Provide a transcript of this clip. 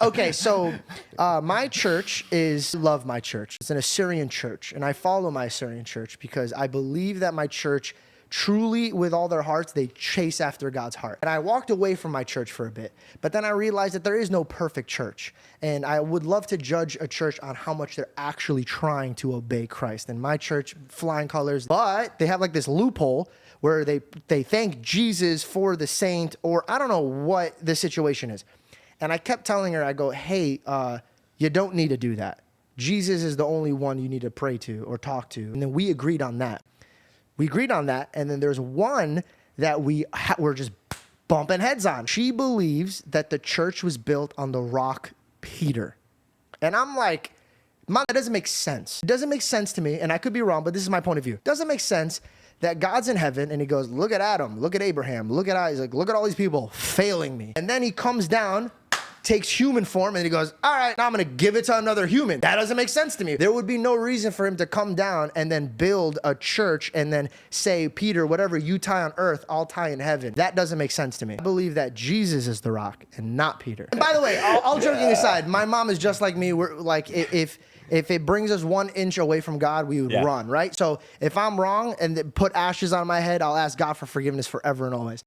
Okay, so my church love my church. It's an Assyrian church, and I follow my Assyrian church because I believe that my church truly, with all their hearts, they chase after God's heart. And I walked away from my church for a bit, but then I realized that there is no perfect church. And I would love to judge a church on how much they're actually trying to obey Christ. And my church, flying colors, but they have like this loophole where they thank Jesus for the saint, or I don't know what the situation is. And I kept telling her, I go, hey, you don't need to do that. Jesus is the only one you need to pray to or talk to. And then we agreed on that. And then there's one that we're just bumping heads on. She believes that the church was built on the rock Peter. And I'm like, Mom, that doesn't make sense. It doesn't make sense to me, and I could be wrong, but this is my point of view. It doesn't make sense that God's in heaven, and he goes, look at Adam, look at Abraham, look at Isaac, look at all these people failing me. And then he comes down, takes human form, and he goes, all right, now I'm going to give it to another human. That doesn't make sense to me. There would be no reason for him to come down and then build a church and then say, Peter, whatever you tie on earth, I'll tie in heaven. That doesn't make sense to me. I believe that Jesus is the rock and not Peter. And by the way, all joking aside, my mom is just like me. We're like, if it brings us 1 inch away from God, we would run, right? So if I'm wrong and put ashes on my head, I'll ask God for forgiveness forever and always.